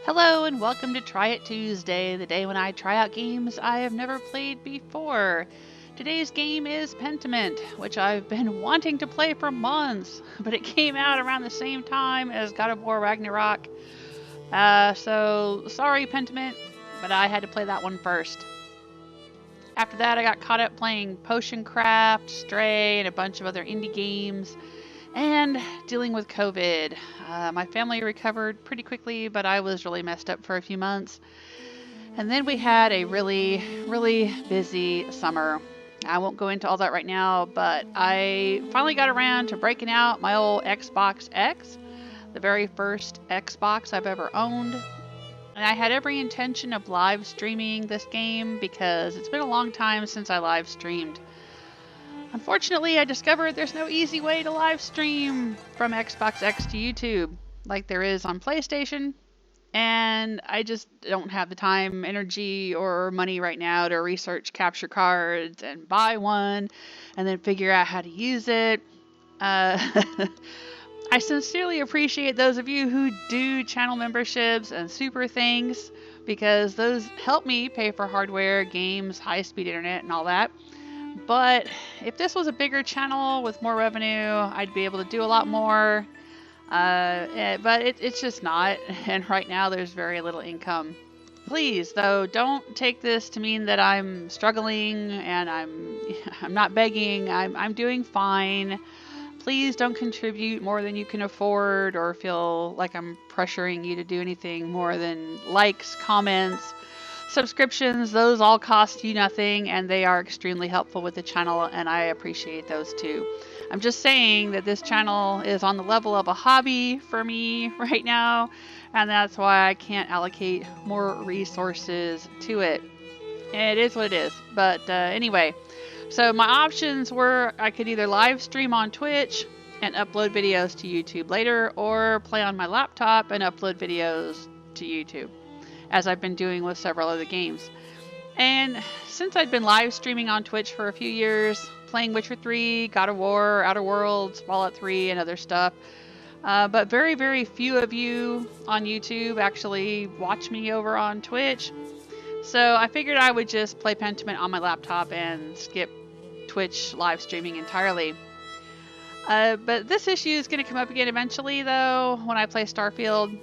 Hello and welcome to Try It Tuesday, the day when I try out games I have never played before. Today's game is Pentiment, which I've been wanting to play for months, but it came out around the same time as God of War Ragnarok. So sorry Pentiment, but I had to play that one first. After that I got caught up playing Potion Craft, Stray, and a bunch of other indie games. And dealing with COVID. My family recovered pretty quickly, but I was really messed up for a few months. And then we had a really, really busy summer. I won't go into all that right now, but I finally got around to breaking out my old Xbox X, the very first Xbox I've ever owned. And I had every intention of live streaming this game because it's been a long time since I live streamed. Unfortunately, I discovered there's no easy way to live stream from Xbox X to YouTube like there is on PlayStation, and I just don't have the time, energy, or money right now to research capture cards and buy one and then figure out how to use it. I sincerely appreciate those of you who do channel memberships and super things because those help me pay for hardware, games, high-speed internet, and all that. But if this was a bigger channel with more revenue, I'd be able to do a lot more. But it's just not. And right now there's very little income. Please, though, don't take this to mean that I'm struggling and I'm not begging. I'm doing fine. Please don't contribute more than you can afford or feel like I'm pressuring you to do anything more than likes, comments, subscriptions. Those all cost you nothing and they are extremely helpful with the channel, and I appreciate those too. I'm just saying that this channel is on the level of a hobby for me right now, and that's why I can't allocate more resources to it. It is what it is. But anyway, so my options were I could either live stream on Twitch and upload videos to YouTube later, or play on my laptop and upload videos to YouTube, as I've been doing with several other games. And since I'd been live streaming on Twitch for a few years, playing Witcher 3, God of War, Outer Worlds, Fallout 3, and other stuff, but very, very few of you on YouTube actually watch me over on Twitch. So I figured I would just play Pentiment on my laptop and skip Twitch live streaming entirely. But this issue is going to come up again eventually, though, when I play Starfield.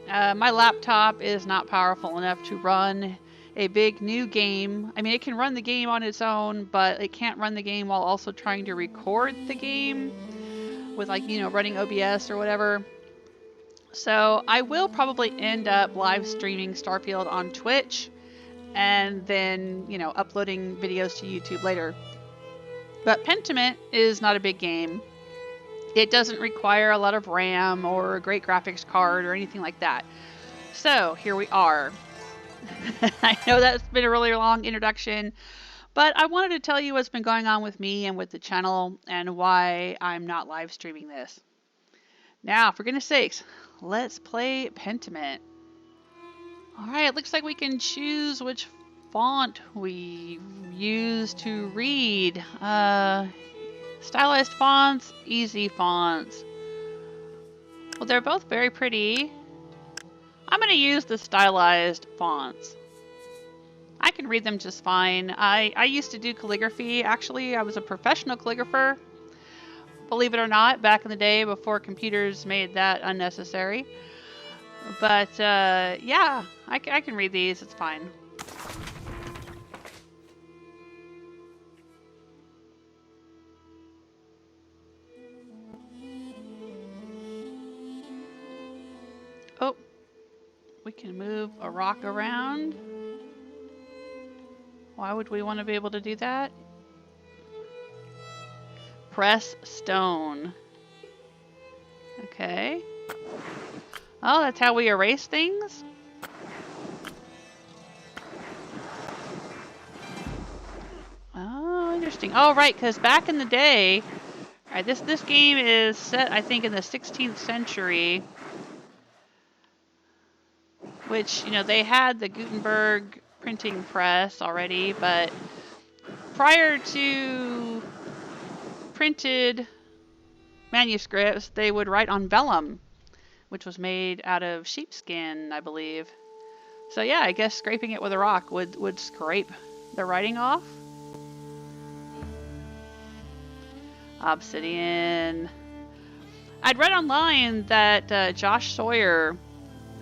My laptop is not powerful enough to run a big new game. I mean, it can run the game on its own, but it can't run the game while also trying to record the game with, like, you know, running OBS or whatever. So I will probably end up live streaming Starfield on Twitch and then, you know, uploading videos to YouTube later. But Pentiment is not a big game. It doesn't require a lot of RAM or a great graphics card or anything like that. So here we are. I know that's been a really long introduction, but I wanted to tell you what's been going on with me and with the channel and why I'm not live streaming this. Now, for goodness sakes, let's play Pentiment. Alright, it looks like we can choose which font we use to read. Stylized fonts, easy fonts. Well, they're both very pretty. I'm going to use the stylized fonts. I can read them just fine. I used to do calligraphy. Actually, I was a professional calligrapher. Believe it or not, back in the day before computers made that unnecessary. But yeah, I can read these. It's fine. Oh, we can move a rock around. Why would we want to be able to do that? Press stone. Okay. Oh, that's how we erase things? Oh, interesting. Oh, right, because back in the day, right, this game is set, I think, in the 16th century. Which, you know, they had the Gutenberg printing press already, but prior to printed manuscripts, they would write on vellum, which was made out of sheepskin, I believe. So yeah, I guess scraping it with a rock would scrape the writing off. Obsidian. I'd read online that Josh Sawyer,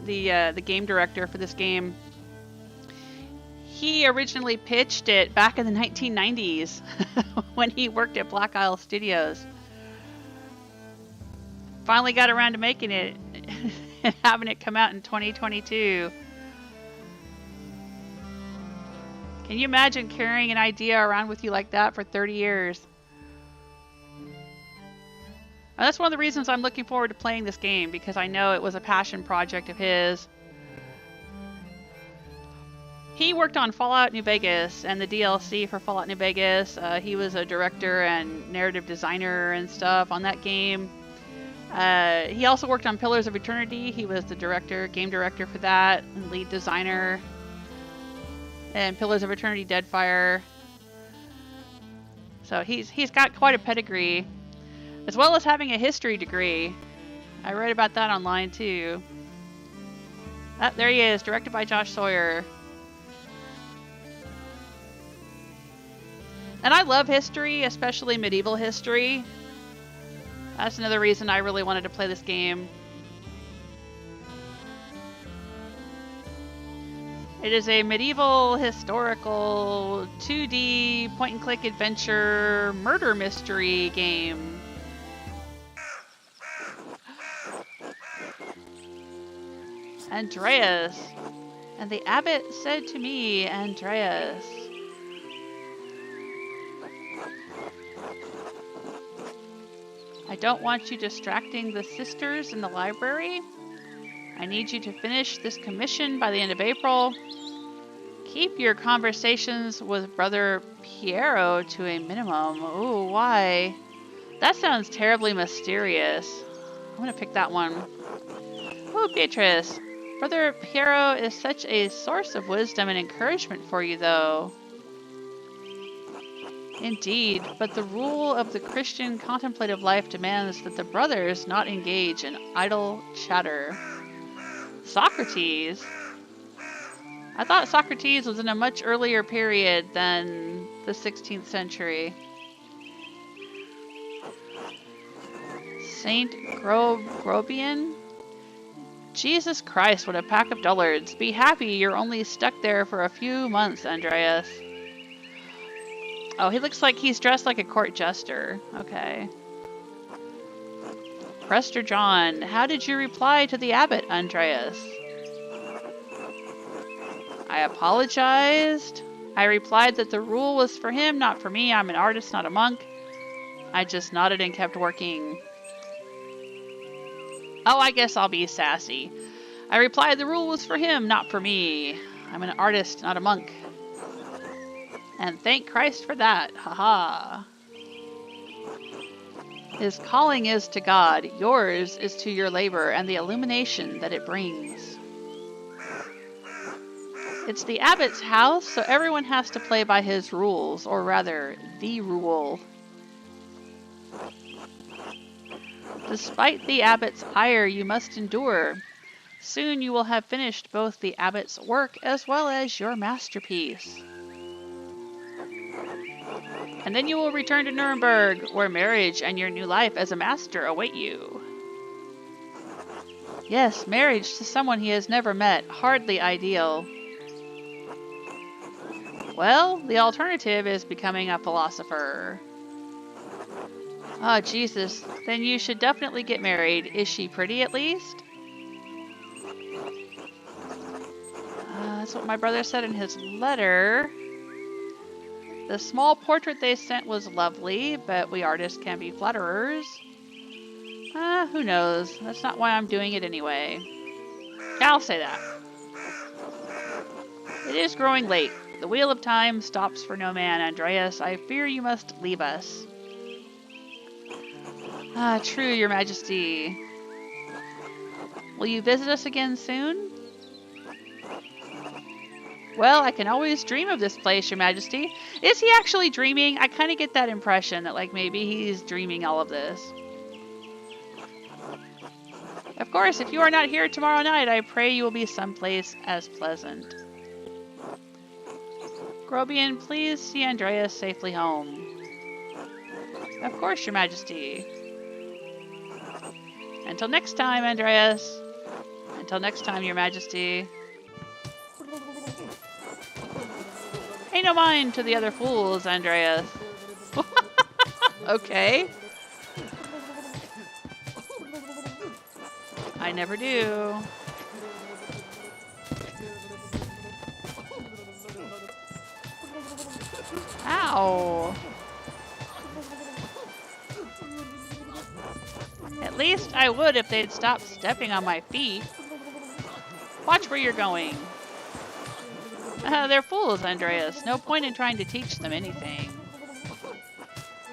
the game director for this game, he originally pitched it back in the 1990s when he worked at Black Isle Studios. Finally got around to making it and having it come out in 2022. Can you imagine carrying an idea around with you like that for 30 years? And that's one of the reasons I'm looking forward to playing this game, because I know it was a passion project of his. He worked on Fallout New Vegas and the DLC for Fallout New Vegas. He was a director and narrative designer and stuff on that game. He also worked on Pillars of Eternity. He was the game director for that, and lead designer. And Pillars of Eternity Deadfire. So he's got quite a pedigree, as well as having a history degree. I read about that online too. There he is, directed by Josh Sawyer. And I love history, especially medieval history. That's another reason I really wanted to play this game. It is a medieval, historical, 2D, point-and-click adventure, murder mystery game. Andreas. And the abbot said to me, Andreas. I don't want you distracting the sisters in the library. I need you to finish this commission by the end of April. Keep your conversations with Brother Piero to a minimum. Ooh, why? That sounds terribly mysterious. I'm gonna pick that one. Oh, Beatrice. Brother Piero is such a source of wisdom and encouragement for you, though. Indeed, but the rule of the Christian contemplative life demands that the brothers not engage in idle chatter. Socrates? I thought Socrates was in a much earlier period than the 16th century. Saint Grobian? Jesus Christ, what a pack of dullards. Be happy you're only stuck there for a few months, Andreas. Oh, he looks like he's dressed like a court jester. Okay. Prester John, how did you reply to the abbot, Andreas? I apologized. I replied that the rule was for him, not for me. I'm an artist, not a monk. I just nodded and kept working. Oh, I guess I'll be sassy. I replied the rule was for him, not for me. I'm an artist, not a monk. And thank Christ for that. Haha. His calling is to God. Yours is to your labor and the illumination that it brings. It's the abbot's house, so everyone has to play by his rules, or rather, the rule. Despite the abbot's ire, you must endure. Soon you will have finished both the abbot's work as well as your masterpiece. And then you will return to Nuremberg, where marriage and your new life as a master await you. Yes, marriage to someone he has never met. Hardly ideal. Well, the alternative is becoming a philosopher. Oh, Jesus. Then you should definitely get married. Is she pretty at least? That's what my brother said in his letter. The small portrait they sent was lovely, but we artists can be flatterers. Who knows? That's not why I'm doing it anyway. I'll say that. It is growing late. The wheel of time stops for no man, Andreas. I fear you must leave us. True, your majesty. Will you visit us again soon? Well, I can always dream of this place, your majesty. Is he actually dreaming? I kind of get that impression that, like, maybe he's dreaming all of this. Of course, if you are not here tomorrow night, I pray you will be someplace as pleasant. Grobian, please see Endris safely home. Of course, Your Majesty. Until next time, Endris. Until next time, Your Majesty. Pay no mind to the other fools, Endris. Okay. I never do. Ow. At least I would if they'd stop stepping on my feet. Watch where you're going. They're fools, Endris. No point in trying to teach them anything.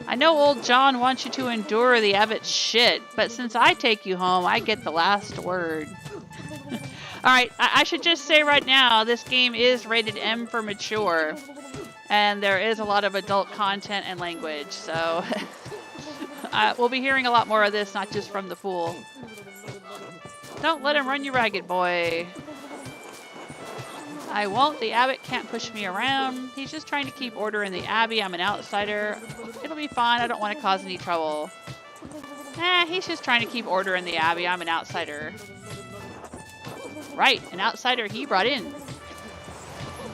I know old John wants you to endure the abbot's shit, but since I take you home, I get the last word. Alright, I should just say right now, this game is rated M for mature, and there is a lot of adult content and language, so we'll be hearing a lot more of this, not just from the fool. Don't let him run you ragged, boy. I won't. The abbot can't push me around. He's just trying to keep order in the Abbey. I'm an outsider. It'll be fine. I don't want to cause any trouble. He's just trying to keep order in the Abbey. I'm an outsider. Right, an outsider he brought in.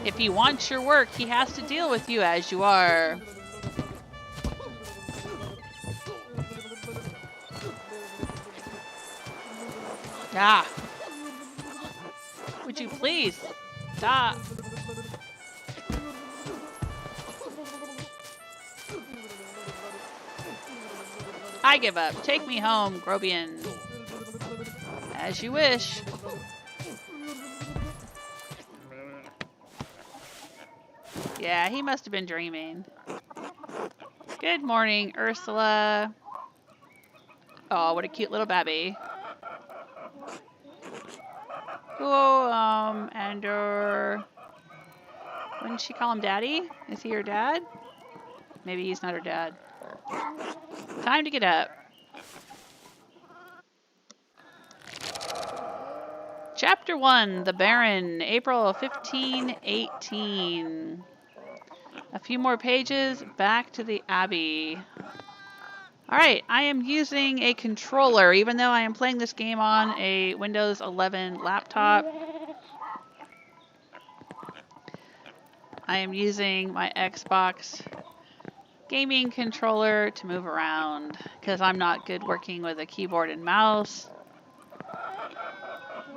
If he wants your work, he has to deal with you as you are. Ah. Would you please stop? I give up. Take me home, Grobian. As you wish. Yeah, he must have been dreaming. Good morning, Ursula. Oh, what a cute little babby. Oh, wouldn't she call him Daddy? Is he her dad? Maybe he's not her dad. Time to get up. Chapter 1, The Baron, April 1518. A few more pages, back to the Abbey. Alright, I am using a controller, even though I am playing this game on a Windows 11 laptop. I am using my Xbox gaming controller to move around, because I'm not good working with a keyboard and mouse.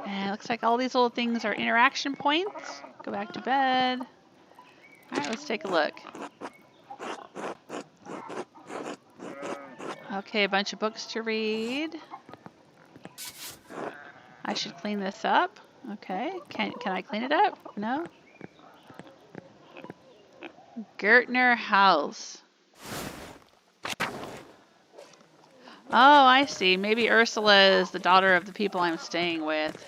And it looks like all these little things are interaction points. Go back to bed. Alright, let's take a look. Okay, a bunch of books to read. I should clean this up. Okay, can I clean it up? No? Gertner house. Oh, I see. Maybe Ursula is the daughter of the people I'm staying with.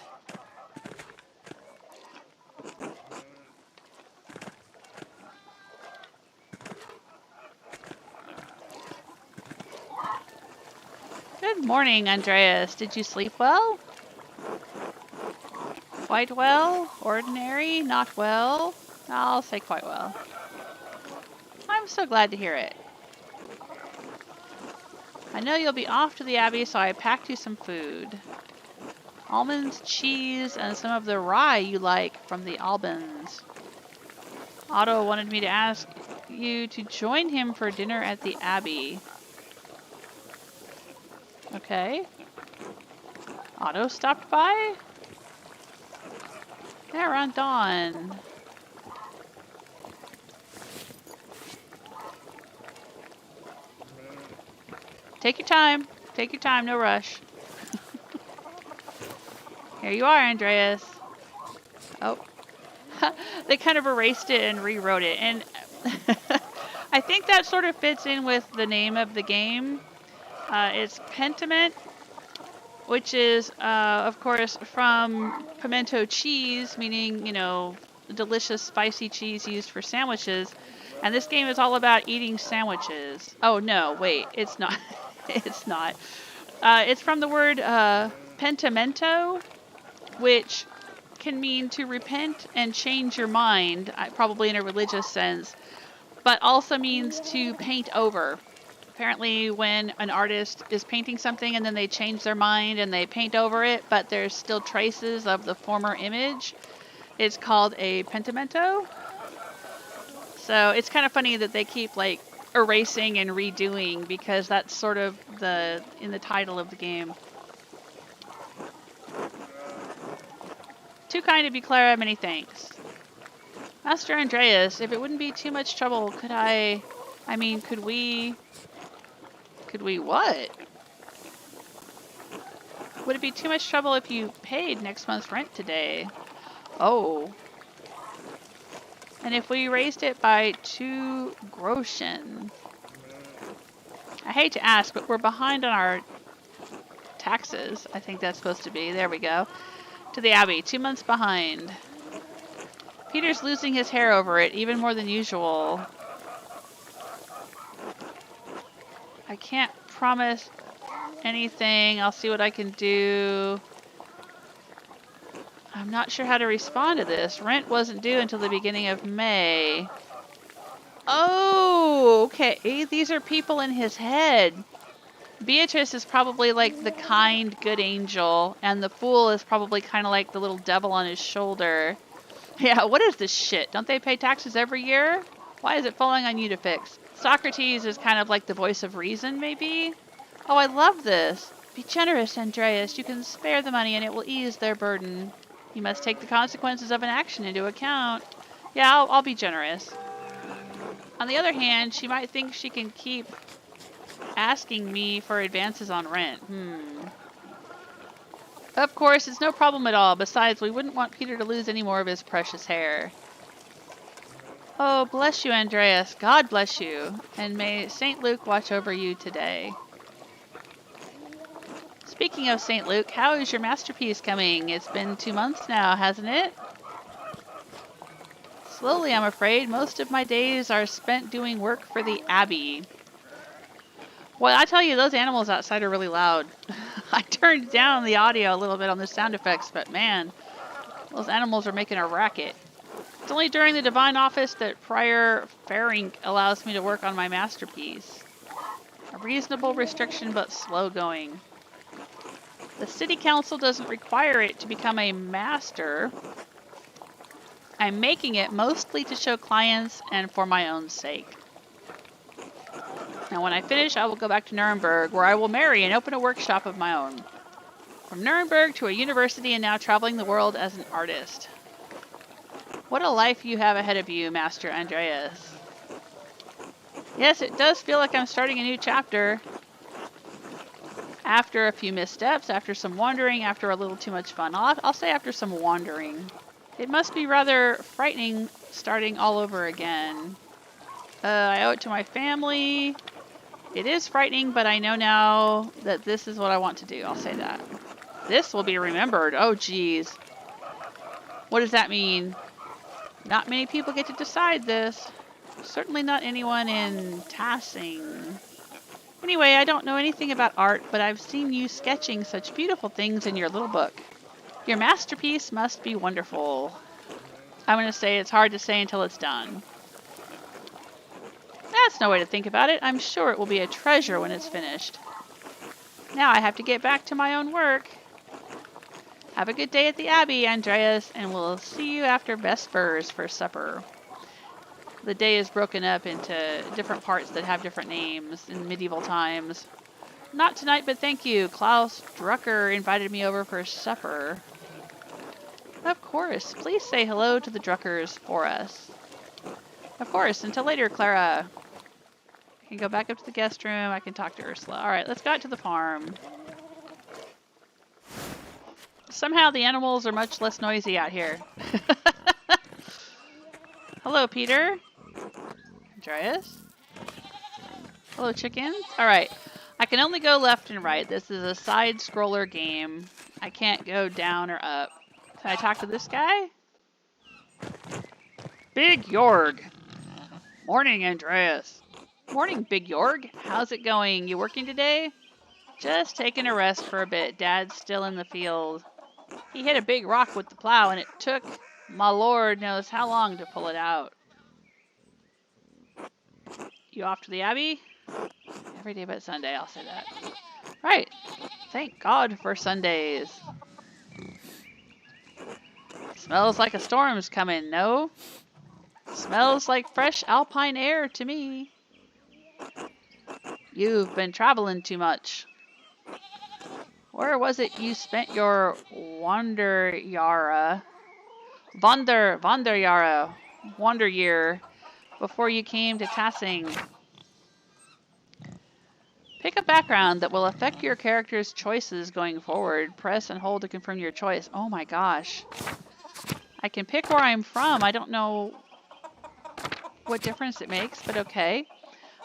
Good morning, Andreas. Did you sleep well? Quite well? Ordinary? Not well? I'll say quite well. I'm so glad to hear it. I know you'll be off to the Abbey, so I packed you some food. Almonds, cheese, and some of the rye you like from the Albans. Otto wanted me to ask you to join him for dinner at the Abbey. Okay. Otto stopped by? Yeah, around dawn. Take your time. Take your time, no rush. Here you are, Andreas. Oh. They kind of erased it and rewrote it. And I think that sort of fits in with the name of the game. It's Pentiment, which is, of course, from pimento cheese, meaning, you know, delicious spicy cheese used for sandwiches. And this game is all about eating sandwiches. Oh, no, wait, it's not. It's not. It's from the word pentimento, which can mean to repent and change your mind, probably in a religious sense, but also means to paint over. Apparently when an artist is painting something and then they change their mind and they paint over it, but there's still traces of the former image, it's called a pentimento. So it's kind of funny that they keep like erasing and redoing, because that's sort of in the title of the game. Too kind of you, Clara. Many thanks. Master Andreas, if it wouldn't be too much trouble, could we what? Would it be too much trouble if you paid next month's rent today? Oh. And if we raised it by 2 groschen? I hate to ask, but we're behind on our taxes. I think that's supposed to be. There we go. To the Abbey. 2 months behind. Peter's losing his hair over it, even more than usual. I can't promise anything. I'll see what I can do. I'm not sure how to respond to this. Rent wasn't due until the beginning of May. Oh, okay. These are people in his head. Beatrice is probably like the kind, good angel, and the fool is probably kind of like the little devil on his shoulder. Yeah, what is this shit? Don't they pay taxes every year? Why is it falling on you to fix? Socrates is kind of like the voice of reason, maybe? Oh, I love this. Be generous, Andreas. You can spare the money and it will ease their burden. You must take the consequences of an action into account. Yeah, I'll be generous. On the other hand, she might think she can keep asking me for advances on rent. Of course, it's no problem at all. Besides, we wouldn't want Peter to lose any more of his precious hair. Oh, bless you, Andreas. God bless you. And may St. Luke watch over you today. Speaking of St. Luke, how is your masterpiece coming? It's been 2 months now, hasn't it? Slowly, I'm afraid. Most of my days are spent doing work for the Abbey. Well, I tell you, those animals outside are really loud. I turned down the audio a little bit on the sound effects, but man, those animals are making a racket. It's only during the Divine Office that Prior Ferenc allows me to work on my masterpiece. A reasonable restriction, but slow going. The City Council doesn't require it to become a master. I'm making it mostly to show clients and for my own sake. Now when I finish, I will go back to Nuremberg, where I will marry and open a workshop of my own. From Nuremberg to a university and now traveling the world as an artist. What a life you have ahead of you, Master Andreas. Yes, it does feel like I'm starting a new chapter. After a few missteps, after some wandering, after a little too much fun. I'll say after some wandering. It must be rather frightening starting all over again. I owe it to my family. It is frightening, but I know now that this is what I want to do. I'll say that. This will be remembered. Oh, geez. What does that mean? Not many people get to decide this. Certainly not anyone in Tassing. Anyway, I don't know anything about art, but I've seen you sketching such beautiful things in your little book. Your masterpiece must be wonderful. I'm going to say it's hard to say until it's done. That's no way to think about it. I'm sure it will be a treasure when it's finished. Now I have to get back to my own work. Have a good day at the Abbey, Andreas, and we'll see you after Vespers for supper. The day is broken up into different parts that have different names in medieval times. Not tonight, but thank you. Klaus Drucker invited me over for supper. Of course. Please say hello to the Druckers for us. Of course. Until later, Clara. I can go back up to the guest room. I can talk to Ursula. Alright, let's go out to the farm. Somehow the animals are much less noisy out here. Hello, Peter. Andreas. Hello, chickens. Alright. I can only go left and right. This is a side-scroller game. I can't go down or up. Can I talk to this guy? Big Jorg. Morning, Andreas. Morning, Big Jorg. How's it going? You working today? Just taking a rest for a bit. Dad's still in the field. He hit a big rock with the plow, and it took my lord knows how long to pull it out. You off to the Abbey? Every day but Sunday, I'll say that. Right. Thank God for Sundays. Smells like a storm's coming, no? Smells like fresh alpine air to me. You've been traveling too much. Where was it you spent your wander year before you came to Tassing? Pick a background that will affect your character's choices going forward. Press and hold to confirm your choice. Oh my gosh. I can pick where I'm from. I don't know what difference it makes, but okay.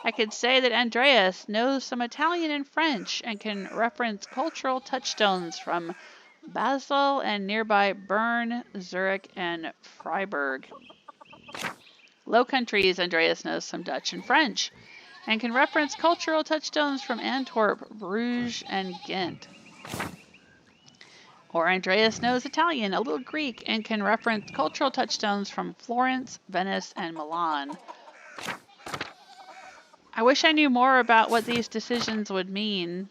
I could say that Andreas knows some Italian and French and can reference cultural touchstones from Basel and nearby Bern, Zurich, and Freiburg. Low Countries, Andreas knows some Dutch and French and can reference cultural touchstones from Antwerp, Bruges, and Ghent. Or Andreas knows Italian, a little Greek, and can reference cultural touchstones from Florence, Venice, and Milan. I wish I knew more about what these decisions would mean.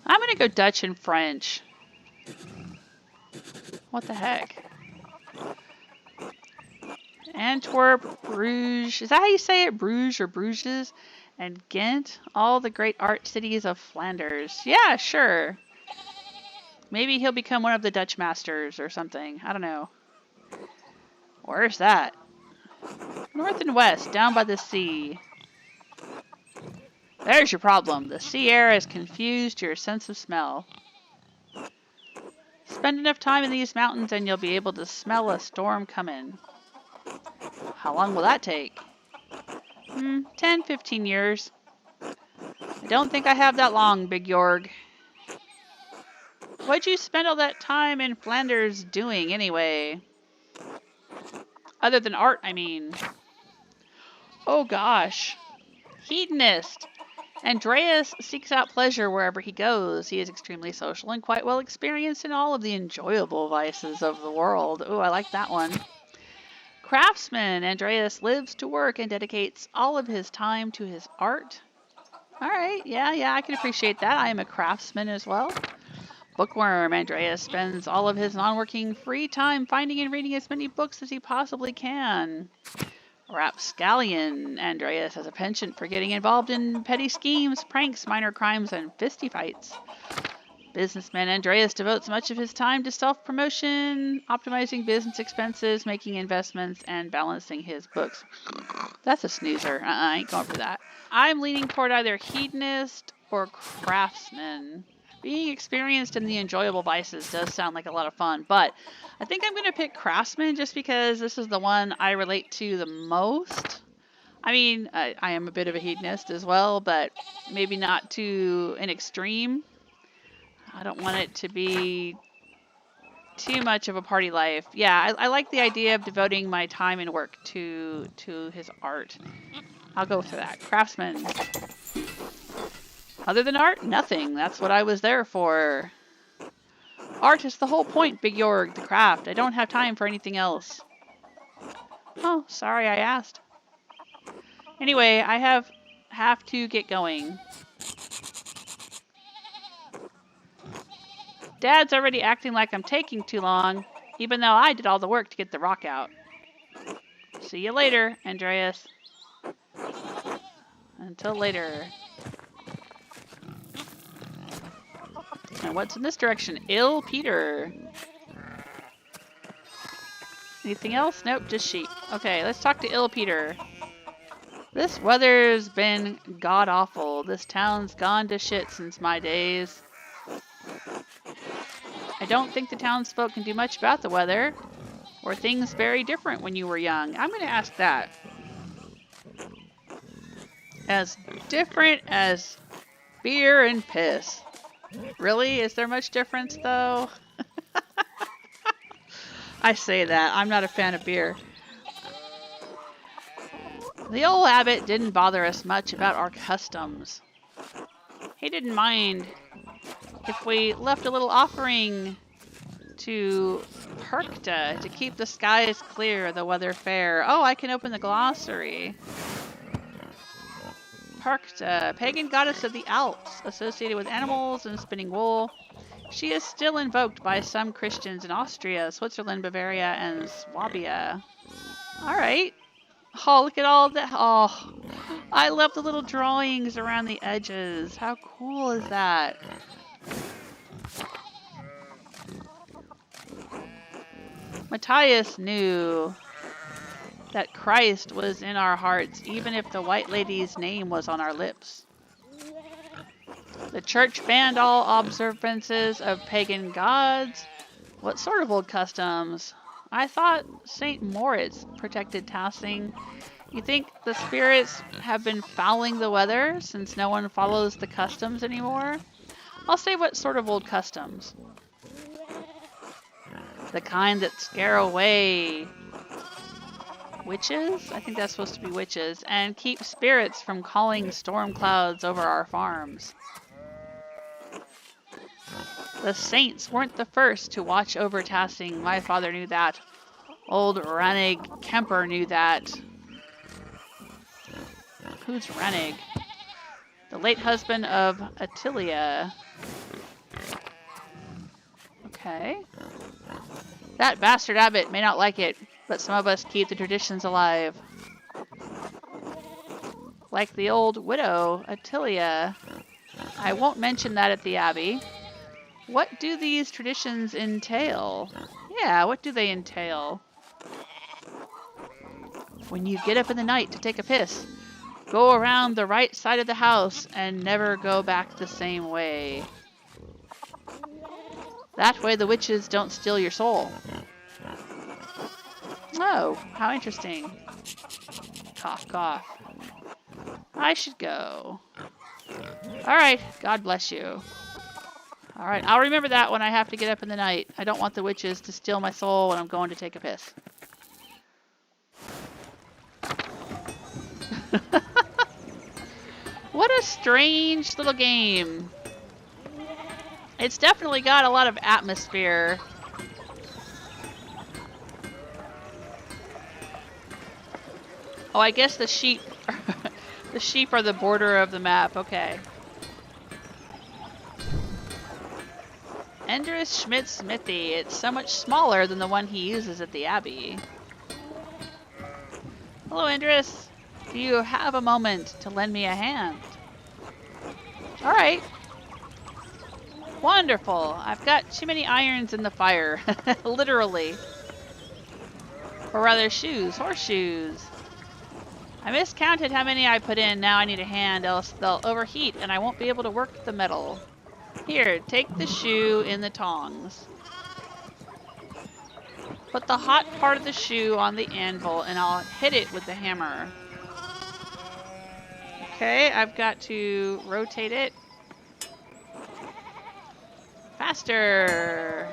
I'm going to go Dutch and French. What the heck? Antwerp, Bruges, is that how you say it? Bruges or Bruges? And Ghent, all the great art cities of Flanders. Yeah, sure. Maybe he'll become one of the Dutch masters or something. I don't know. Where's that? North and west, down by the sea. There's your problem. The sea air has confused your sense of smell. Spend enough time in these mountains and you'll be able to smell a storm coming. How long will that take? 10, 15 years. I don't think I have that long, Big Jorg. What'd you spend all that time in Flanders doing, anyway? Other than art, I mean. Oh gosh. Hedonist. Andreas seeks out pleasure wherever he goes. He is extremely social and quite well experienced in all of the enjoyable vices of the world. Ooh, I like that one. Craftsman. Andreas lives to work and dedicates all of his time to his art. Alright, yeah, I can appreciate that. I am a craftsman as well. Bookworm. Andreas spends all of his non-working free time finding and reading as many books as he possibly can. Rapscallion. Andreas has a penchant for getting involved in petty schemes, pranks, minor crimes, and fisty fights. Businessman. Andreas devotes much of his time to self-promotion, optimizing business expenses, making investments, and balancing his books. That's a snoozer. I ain't going for that. I'm leaning toward either hedonist or craftsman. Being experienced in the enjoyable vices does sound like a lot of fun, but I think I'm going to pick craftsman just because this is the one I relate to the most. I mean, I am a bit of a hedonist as well, but maybe not to an extreme. I don't want it to be too much of a party life. Yeah, I like the idea of devoting my time and work to his art. I'll go for that. Craftsman. Other than art, nothing. That's what I was there for. Art is the whole point, Big Jorg, the craft. I don't have time for anything else. Oh, sorry I asked. Anyway, I have to get going. Dad's already acting like I'm taking too long, even though I did all the work to get the rock out. See you later, Andreas. Until later. And what's in this direction? Ill Peter. Anything else? Nope, just sheep. Okay, let's talk to Ill Peter. This weather's been god-awful. This town's gone to shit since my days. I don't think the townsfolk can do much about the weather. Were things very different when you were young? I'm going to ask that. As different as beer and piss. Really? Is there much difference, though? I say that. I'm not a fan of beer. The old abbot didn't bother us much about our customs. He didn't mind if we left a little offering to Perchta to keep the skies clear, the weather fair. Oh, I can open the glossary. Perchta, pagan goddess of the Alps, associated with animals and spinning wool. She is still invoked by some Christians in Austria, Switzerland, Bavaria, and Swabia. Alright. Oh, look at all that. Oh, I love the little drawings around the edges. How cool is that? Matthias knew that Christ was in our hearts, even if the White Lady's name was on our lips. The church banned all observances of pagan gods. What sort of old customs? I thought St. Moritz protected Tassing. You think the spirits have been fouling the weather since no one follows the customs anymore? I'll say what sort of old customs. The kind that scare away witches? I think that's supposed to be witches. And keep spirits from calling storm clouds over our farms. The saints weren't the first to watch over Tassing. My father knew that. Old Ranig Kemper knew that. Who's Ranig? The late husband of Ottilia. Okay. That bastard abbot may not like it, but some of us keep the traditions alive. Like the old widow, Ottilia. I won't mention that at the Abbey. What do these traditions entail? Yeah, what do they entail? When you get up in the night to take a piss, go around the right side of the house and never go back the same way. That way the witches don't steal your soul. Oh, how interesting. Cough, cough. I should go. Alright, God bless you. Alright, I'll remember that when I have to get up in the night. I don't want the witches to steal my soul when I'm going to take a piss. What a strange little game. It's definitely got a lot of atmosphere. Oh, I guess the sheep the sheep are the border of the map. Okay. Endris Schmidt's smithy. It's so much smaller than the one he uses at the Abbey. Hello, Endris. Do you have a moment to lend me a hand? Alright. Wonderful. I've got too many irons in the fire. Literally. Or rather shoes. Horseshoes. I miscounted how many I put in. Now I need a hand, else they'll overheat and I won't be able to work the metal. Here, take the shoe in the tongs. Put the hot part of the shoe on the anvil and I'll hit it with the hammer. Okay, I've got to rotate it. Faster!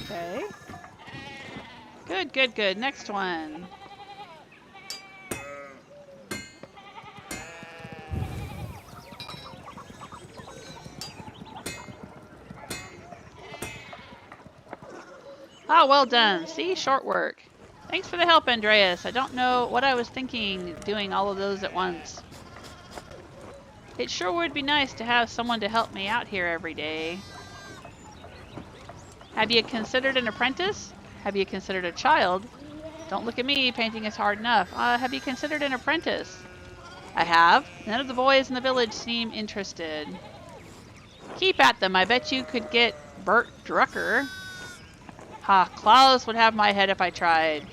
Okay. Good, good, good. Next one. Ah, well done. See? Short work. Thanks for the help, Andreas. I don't know what I was thinking doing all of those at once. It sure would be nice to have someone to help me out here every day. Have you considered an apprentice? Have you considered a child? Don't look at me, painting is hard enough. Have you considered an apprentice? I have. None of the boys in the village seem interested. Keep at them. I bet you could get Bert Drucker. Ha, Claus would have my head if I tried.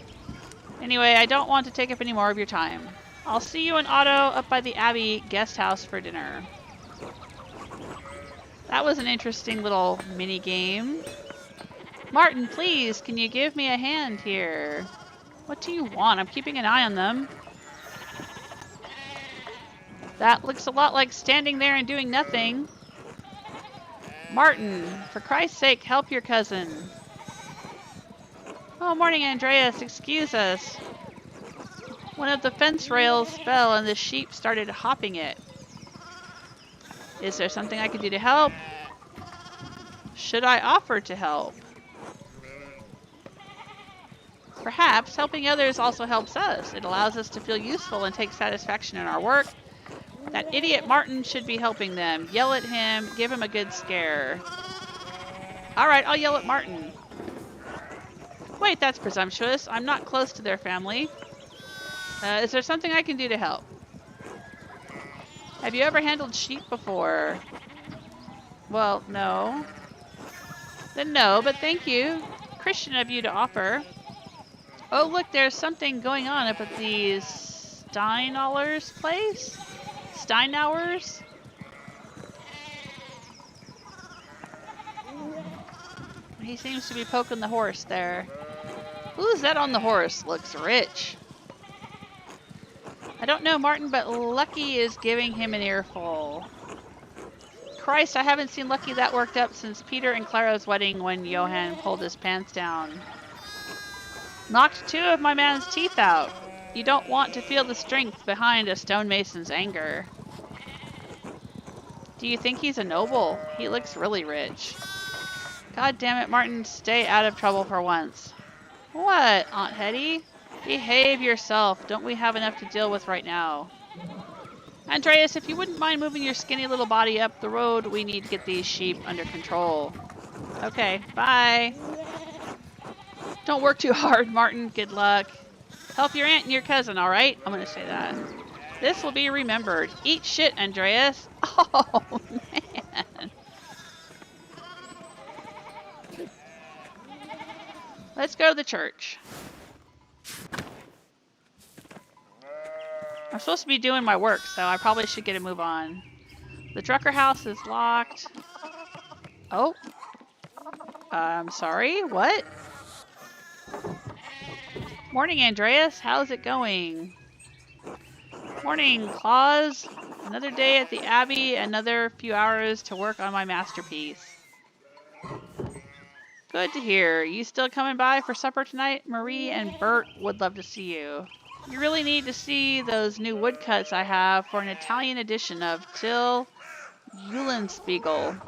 Anyway, I don't want to take up any more of your time. I'll see you and Otto up by the Abbey guest house for dinner. That was an interesting little mini game. Martin, please, can you give me a hand here? What do you want? I'm keeping an eye on them. That looks a lot like standing there and doing nothing. Martin, for Christ's sake, help your cousin. Oh, morning, Andreas. Excuse us. One of the fence rails fell and the sheep started hopping it. Is there something I could do to help? Should I offer to help? Perhaps helping others also helps us. It allows us to feel useful and take satisfaction in our work. That idiot Martin should be helping them. Yell at him, give him a good scare. Alright, I'll yell at Martin. Wait, that's presumptuous. I'm not close to their family. Is there something I can do to help? Have you ever handled sheep before? Well, no. Then no, but thank you. Christian of you to offer. Oh, look, there's something going on up at the Steinauer's place? Steinauer's? He seems to be poking the horse there. Who's that on the horse? Looks rich. I don't know, Martin, but Lucky is giving him an earful. Christ, I haven't seen Lucky that worked up since Peter and Clara's wedding when Johann pulled his pants down. Knocked 2 of my man's teeth out. You don't want to feel the strength behind a stonemason's anger. Do you think he's a noble? He looks really rich. God damn it, Martin, stay out of trouble for once. What, Aunt Heddy? Behave yourself. Don't we have enough to deal with right now? Andreas, if you wouldn't mind moving your skinny little body up the road, we need to get these sheep under control. Okay, bye. Don't work too hard, Martin. Good luck. Help your aunt and your cousin, alright? I'm gonna say that. This will be remembered. Eat shit, Andreas. Oh, man. Let's go to the church. I'm supposed to be doing my work, so I probably should get a move on. The Drucker house is locked. Oh. I'm sorry, what? Morning, Andreas. How's it going? Morning, Claus. Another day at the Abbey, another few hours to work on my masterpiece. Good to hear. You still coming by for supper tonight? Marie and Bert would love to see you. You really need to see those new woodcuts I have for an Italian edition of Till Eulenspiegel.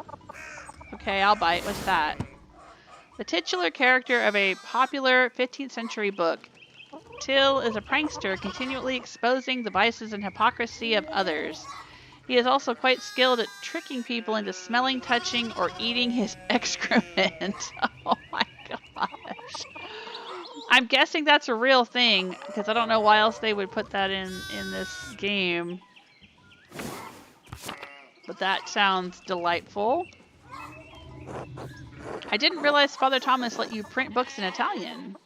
Okay, I'll bite. What's that? The titular character of a popular 15th century book. Till is a prankster continually exposing the vices and hypocrisy of others. He is also quite skilled at tricking people into smelling, touching, or eating his excrement. Oh my gosh. I'm guessing that's a real thing, because I don't know why else they would put that in this game. But that sounds delightful. I didn't realize Father Thomas let you print books in Italian.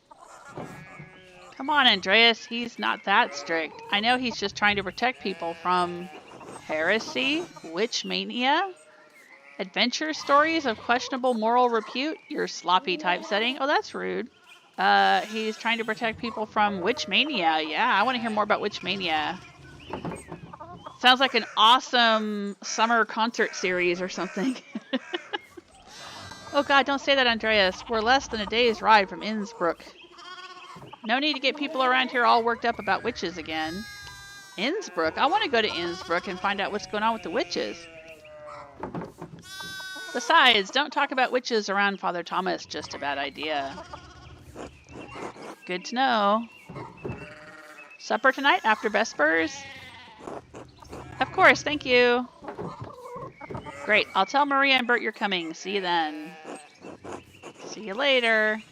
Come on, Andreas, he's not that strict. I know he's just trying to protect people from heresy, witch mania, adventure stories of questionable moral repute, your sloppy typesetting. Oh, that's rude. He's trying to protect people from witch mania. Yeah, I want to hear more about witch mania. Sounds like an awesome summer concert series or something. Oh god, don't say that, Andreas. We're less than a day's ride from Innsbruck. No need to get people around here all worked up about witches again. Innsbruck? I want to go to Innsbruck and find out what's going on with the witches. Besides, don't talk about witches around Father Thomas. Just a bad idea. Good to know. Supper tonight after Vespers? Of course, thank you. Great, I'll tell Maria and Bert you're coming. See you then. See you later.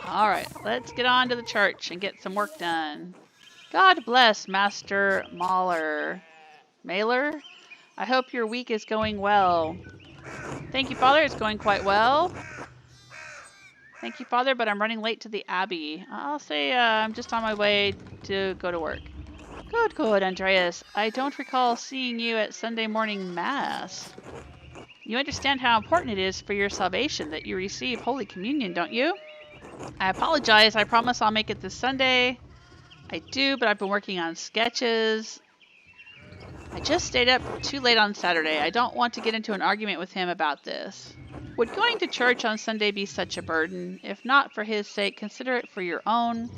Alright, let's get on to the church and get some work done. God bless Master Mahler. Mailer? I hope your week is going well. Thank you, Father. It's going quite well. Thank you, Father, but I'm running late to the Abbey. I'll say I'm just on my way to go to work. Good, good, Andreas. I don't recall seeing you at Sunday morning Mass. You understand how important it is for your salvation that you receive Holy Communion, don't you? I apologize. I promise I'll make it this Sunday. I do, but I've been working on sketches. I just stayed up too late on Saturday. I don't want to get into an argument with him about this. Would going to church on Sunday be such a burden? If not for his sake, consider it for your own.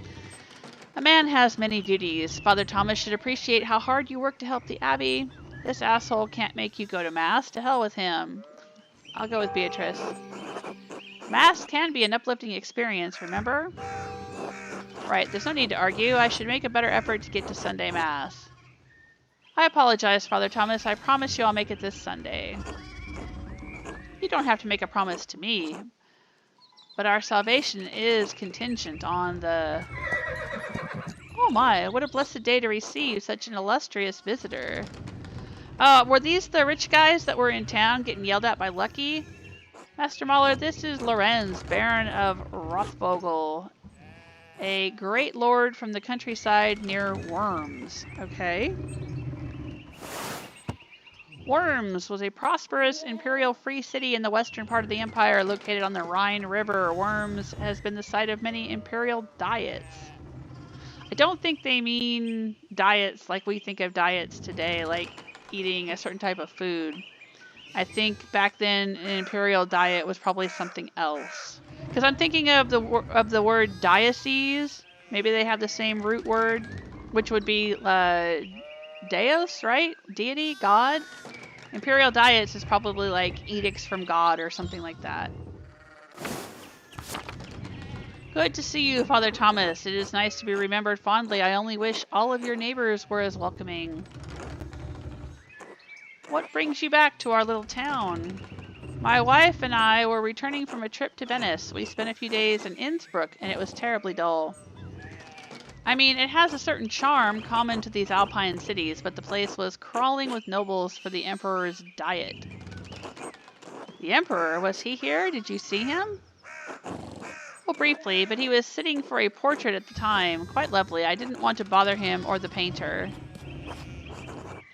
A man has many duties. Father Thomas should appreciate how hard you work to help the Abbey. This asshole can't make you go to Mass. To hell with him. I'll go with Beatrice. Mass can be an uplifting experience, remember? Right, there's no need to argue. I should make a better effort to get to Sunday Mass. I apologize, Father Thomas. I promise you I'll make it this Sunday. You don't have to make a promise to me, but our salvation is contingent on the... Oh my, what a blessed day to receive such an illustrious visitor. Were these the rich guys that were in town getting yelled at by Lucky? Master Mahler, this is Lorenz, Baron of Rothvogel, a great lord from the countryside near Worms. Okay. Worms was a prosperous imperial free city in the western part of the empire located on the Rhine River. Worms has been the site of many imperial diets. I don't think they mean diets like we think of diets today, like eating a certain type of food. I think back then an imperial diet was probably something else. Because I'm thinking of the word diocese. Maybe they have the same root word, which would be Deus, right? Deity, God. Imperial diets is probably like edicts from God or something like that. Good to see you, Father Thomas. It is nice to be remembered fondly. I only wish all of your neighbors were as welcoming. What brings you back to our little town? My wife and I were returning from a trip to Venice. We spent a few days in Innsbruck, and it was terribly dull. I mean, it has a certain charm common to these alpine cities, but the place was crawling with nobles for the Emperor's diet. The Emperor? Was he here? Did you see him? Well, briefly, but he was sitting for a portrait at the time. Quite lovely. I didn't want to bother him or the painter.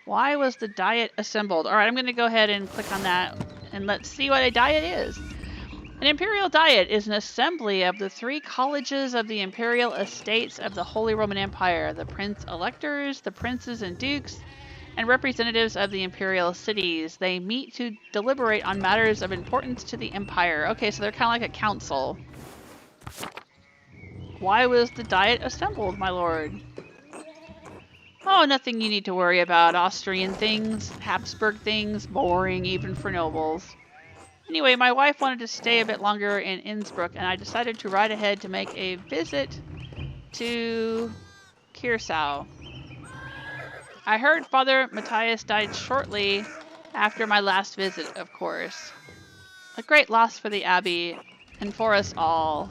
Why was the diet assembled? Alright, I'm going to go ahead and click on that, and let's see what a diet is. An imperial diet is an assembly of the 3 colleges of the imperial estates of the Holy Roman Empire, the prince-electors, the princes and dukes, and representatives of the imperial cities. They meet to deliberate on matters of importance to the empire. Okay, so they're kind of like a council. Why was the diet assembled, my lord? Oh, nothing you need to worry about. Austrian things, Habsburg things, boring even for nobles. Anyway, my wife wanted to stay a bit longer in Innsbruck, and I decided to ride ahead to make a visit to Curacao. I heard Father Matthias died shortly after my last visit, of course. A great loss for the Abbey, and for us all.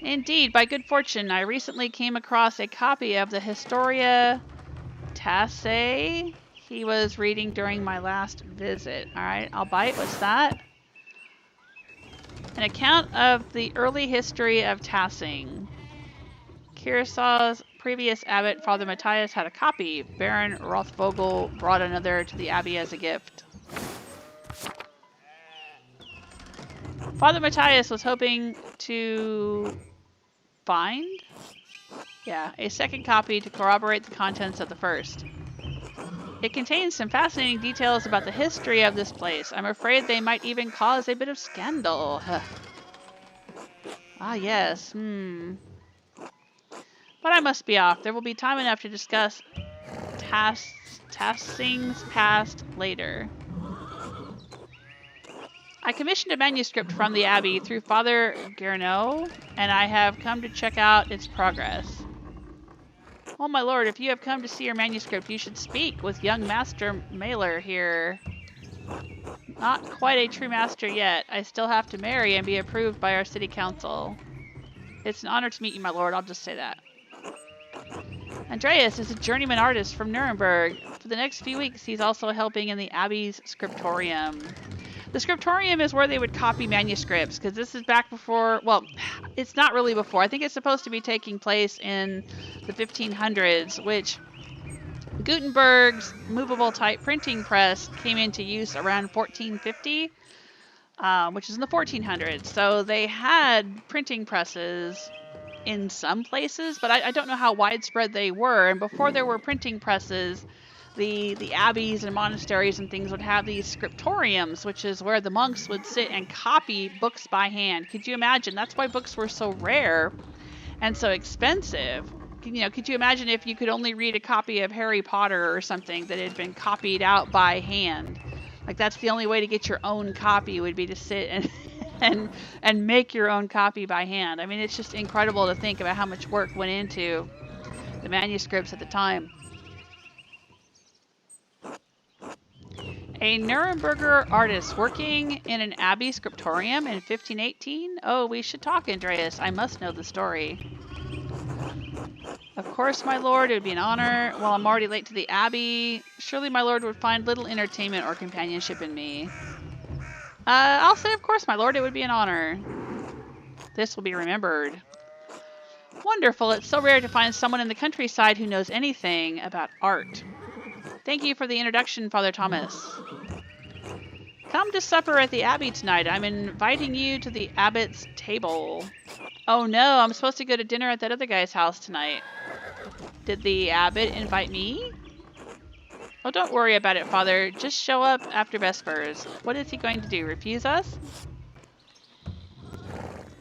Indeed, by good fortune, I recently came across a copy of the Historia Tassae he was reading during my last visit. Alright, I'll bite. What's that? An account of the early history of Tassing. Curaçao's previous abbot, Father Matthias, had a copy. Baron Rothvogel brought another to the Abbey as a gift. Father Matthias was hoping to find, a second copy to corroborate the contents of the first. It contains some fascinating details about the history of this place. I'm afraid they might even cause a bit of scandal. Ah, yes. But I must be off. There will be time enough to discuss Tassing's past later. I commissioned a manuscript from the Abbey through Father Gertneryn, and I have come to check out its progress. Oh my lord, if you have come to see your manuscript, you should speak with young Master Mahler here. Not quite a true master yet. I still have to marry and be approved by our city council. It's an honor to meet you, my lord. I'll just say that. Andreas is a journeyman artist from Nuremberg. For the next few weeks, he's also helping in the Abbey's scriptorium. The scriptorium is where they would copy manuscripts, because this is back before, well, it's not really before. I think it's supposed to be taking place in the 1500s, which Gutenberg's movable type printing press came into use around 1450, which is in the 1400s. So they had printing presses in some places, but I don't know how widespread they were. And before there were printing presses, the abbeys and monasteries and things would have these scriptoriums, which is where the monks would sit and copy books by hand. Could you imagine? That's why books were so rare and so expensive. You know, could you imagine if you could only read a copy of Harry Potter or something that had been copied out by hand? Like, that's the only way to get your own copy, would be to sit and make your own copy by hand. I mean, it's just incredible to think about how much work went into the manuscripts at the time. A Nuremberger artist working in an abbey scriptorium in 1518? Oh, we should talk, Andreas. I must know the story. Of course, my lord, it would be an honor. Well, I'm already late to the abbey. Surely my lord would find little entertainment or companionship in me. I'll say, of course, my lord, it would be an honor. This will be remembered. Wonderful. It's so rare to find someone in the countryside who knows anything about art. Thank you for the introduction, Father Thomas. Come to supper at the Abbey tonight. I'm inviting you to the Abbot's table. Oh no, I'm supposed to go to dinner at that other guy's house tonight. Did the Abbot invite me? Oh, don't worry about it, Father. Just show up after Vespers. What is he going to do, refuse us?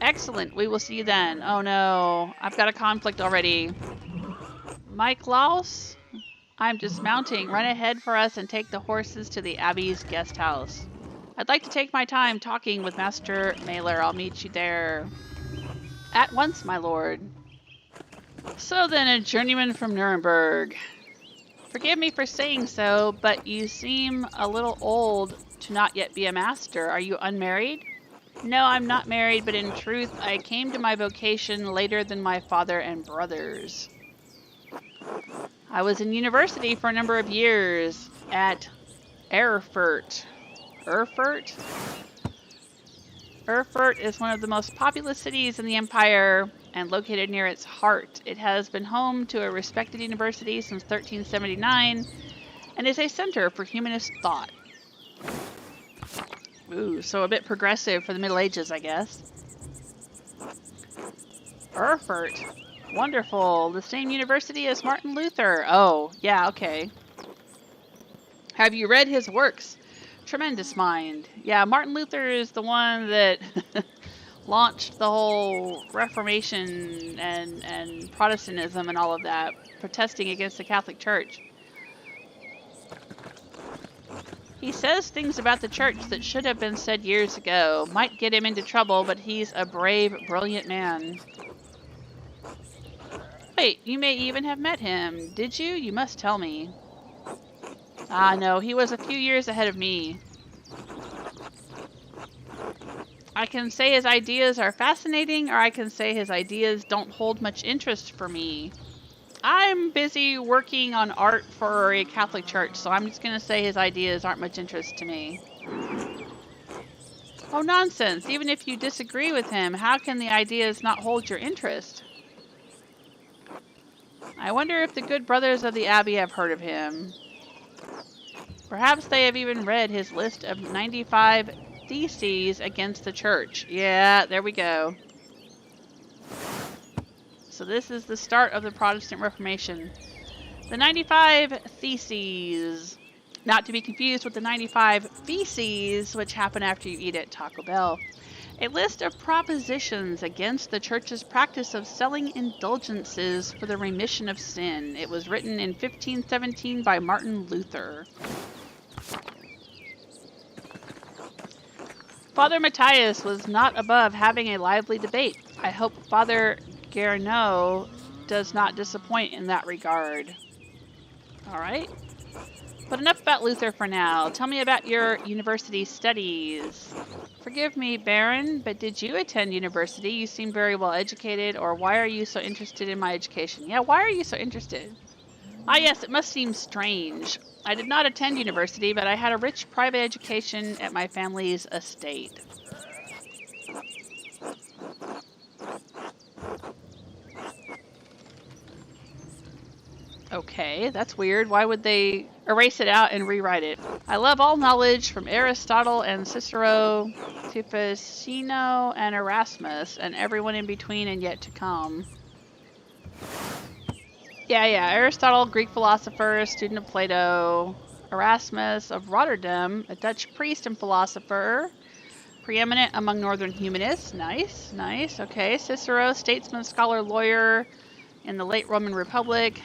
Excellent, we will see you then. Oh no, I've got a conflict already. My Claus? I'm dismounting. Run ahead for us and take the horses to the Abbey's guest house. I'd like to take my time talking with Master Mailer. I'll meet you there. At once, my lord. So then, a journeyman from Nuremberg. Forgive me for saying so, but you seem a little old to not yet be a master. Are you unmarried? No, I'm not married, but in truth, I came to my vocation later than my father and brothers. I was in university for a number of years at Erfurt. Erfurt? Erfurt is one of the most populous cities in the empire and located near its heart. It has been home to a respected university since 1379 and is a center for humanist thought. Ooh, so a bit progressive for the Middle Ages, I guess. Erfurt. Wonderful. The same university as Martin Luther. Oh, yeah, okay. Have you read his works? Tremendous mind. Yeah, Martin Luther is the one that launched the whole Reformation and Protestantism and all of that, protesting against the Catholic Church. He says things about the church that should have been said years ago. Might get him into trouble, but he's a brave, brilliant man. Wait, you may even have met him. Did you? You must tell me. Ah, no, he was a few years ahead of me. I can say his ideas are fascinating, or I can say his ideas don't hold much interest for me. I'm busy working on art for a Catholic church, so I'm just going to say his ideas aren't much interest to me. Oh, nonsense. Even if you disagree with him, how can the ideas not hold your interest? I wonder if the good brothers of the Abbey have heard of him. Perhaps they have even read his list of 95 theses against the church. Yeah, there we go. So this is the start of the Protestant Reformation. The 95 theses. Not to be confused with the 95 feces, which happen after you eat at Taco Bell. A list of propositions against the church's practice of selling indulgences for the remission of sin. It was written in 1517 by Martin Luther. Father Matthias was not above having a lively debate. I hope Father Gertneryn does not disappoint in that regard. Alright. But enough about Luther for now. Tell me about your university studies. Forgive me, Baron, but did you attend university? You seem very well educated, or why are you so interested in my education? Yeah, why are you so interested? Ah yes, it must seem strange. I did not attend university, but I had a rich private education at my family's estate. Okay, that's weird. Why would they erase it out and rewrite it? I love all knowledge from Aristotle and Cicero to Ficino and Erasmus, and everyone in between and yet to come. Yeah, Aristotle, Greek philosopher, student of Plato. Erasmus of Rotterdam, a Dutch priest and philosopher. Preeminent among northern humanists. Nice, nice. Okay, Cicero, statesman, scholar, lawyer in the late Roman Republic.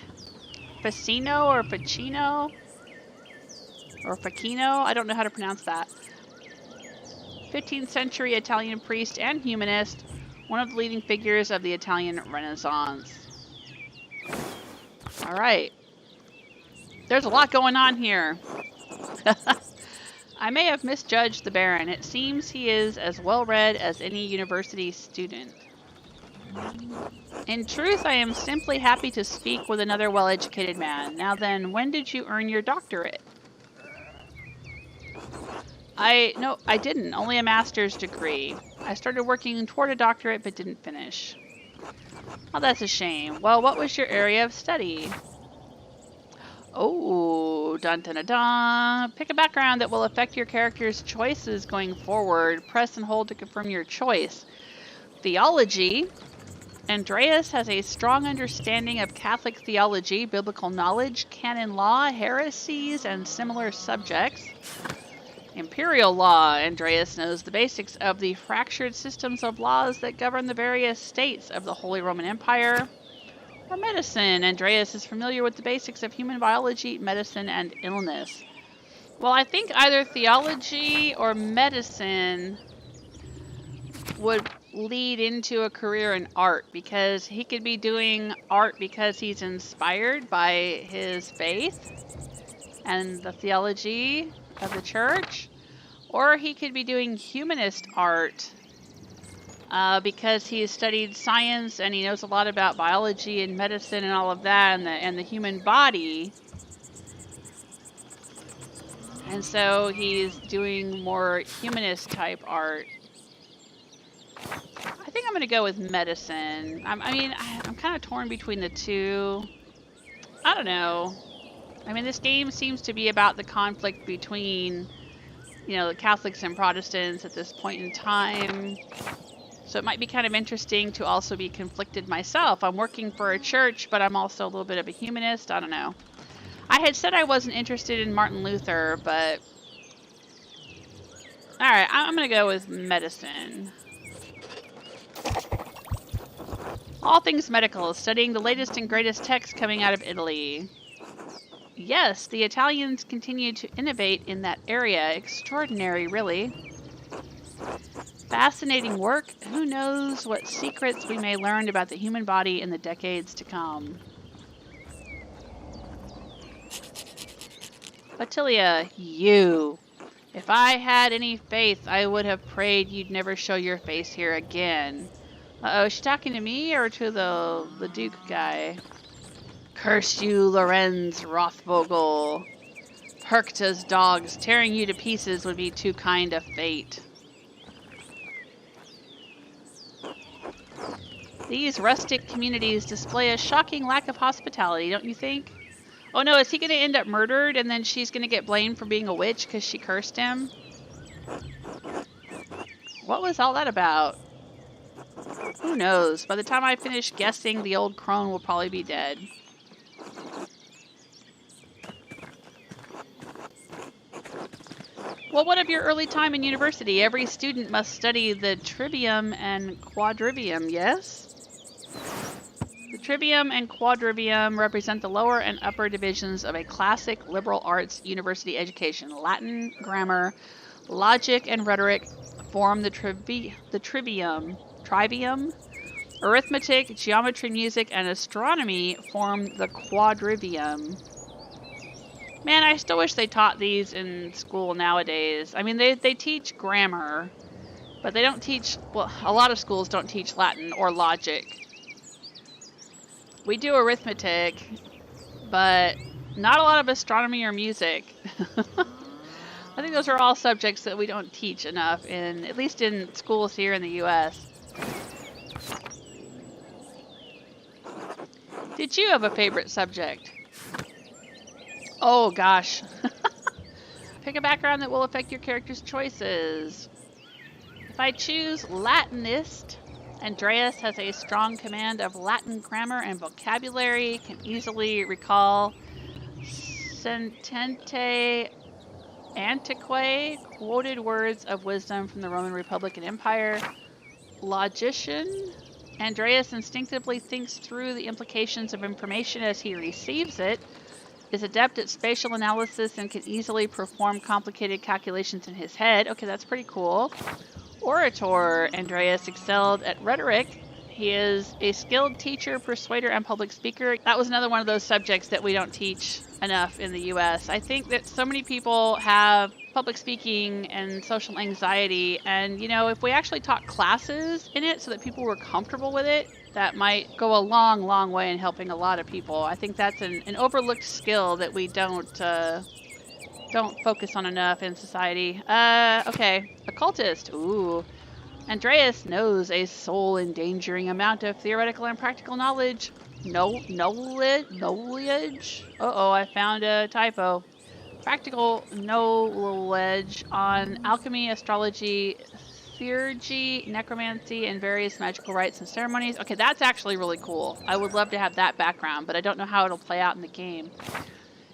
Ficino or Ficino? Or Facchino? I don't know how to pronounce that. 15th century Italian priest and humanist, one of the leading figures of the Italian Renaissance. All right. There's a lot going on here. I may have misjudged the Baron. It seems he is as well-read as any university student. In truth, I am simply happy to speak with another well-educated man. Now then, when did you earn your doctorate? No, I didn't. Only a master's degree. I started working toward a doctorate but didn't finish. Oh, that's a shame. Well, what was your area of study? Oh, dun dun dun dun. Pick a background that will affect your character's choices going forward. Press and hold to confirm your choice. Theology. Andreas has a strong understanding of Catholic theology, biblical knowledge, canon law, heresies, and similar subjects. Imperial law. Andreas knows the basics of the fractured systems of laws that govern the various states of the Holy Roman Empire. Or medicine. Andreas is familiar with the basics of human biology, medicine, and illness. Well, I think either theology or medicine would lead into a career in art, because he could be doing art because he's inspired by his faith and the theology of the church, or he could be doing humanist art because he has studied science and he knows a lot about biology and medicine and all of that, and the human body, and so he's doing more humanist type art. I think I'm going to go with medicine. I'm kind of torn between the two. I don't know. I mean, this game seems to be about the conflict between, the Catholics and Protestants at this point in time. So it might be kind of interesting to also be conflicted myself. I'm working for a church, but I'm also a little bit of a humanist. I don't know. I had said I wasn't interested in Martin Luther, but... Alright, I'm going to go with medicine. All things medical, studying the latest and greatest texts coming out of Italy. Yes, the Italians continue to innovate in that area. Extraordinary, really. Fascinating work. Who knows what secrets we may learn about the human body in the decades to come. Ottilia, you. If I had any faith, I would have prayed you'd never show your face here again. Uh-oh, is she talking to me or to the Duke guy? Curse you, Lorenz, Rothvogel. Perchta's dogs. Tearing you to pieces would be too kind a fate. These rustic communities display a shocking lack of hospitality, don't you think? Oh no, is he going to end up murdered and then she's going to get blamed for being a witch because she cursed him? What was all that about? Who knows? By the time I finish guessing, the old crone will probably be dead. Well, what of your early time in university? Every student must study the trivium and quadrivium, yes? The trivium and quadrivium represent the lower and upper divisions of a classic liberal arts university education. Latin, grammar, logic, and rhetoric form the trivium. Arithmetic, geometry, music, and astronomy form the quadrivium. Man, I still wish they taught these in school nowadays. I mean, they teach grammar, but they don't teach... Well, a lot of schools don't teach Latin or logic. We do arithmetic, but not a lot of astronomy or music. I think those are all subjects that we don't teach enough, at least in schools here in the U.S. Did you have a favorite subject? Oh gosh. Pick a background that will affect your character's choices. If I choose Latinist, Andreas has a strong command of Latin grammar and vocabulary, can easily recall sentente antiquae, quoted words of wisdom from the Roman Republic and Empire. Logician, Andreas instinctively thinks through the implications of information as he receives it, is adept at spatial analysis and can easily perform complicated calculations in his head. Okay, that's pretty cool. Orator, Andreas excelled at rhetoric. He is a skilled teacher, persuader, and public speaker. That was another one of those subjects that we don't teach enough in the US. I think that so many people have public speaking and social anxiety, and you know, if we actually taught classes in it so that people were comfortable with it, that might go a long, long way in helping a lot of people. I think that's an overlooked skill that we don't focus on enough in society. Okay, Occultist. Ooh. Andreas knows a soul-endangering amount of theoretical and practical knowledge. Knowledge? Uh-oh, I found a typo. Practical knowledge on alchemy, astrology, theurgy, necromancy, and various magical rites and ceremonies. Okay, that's actually really cool. I would love to have that background, but I don't know how it'll play out in the game.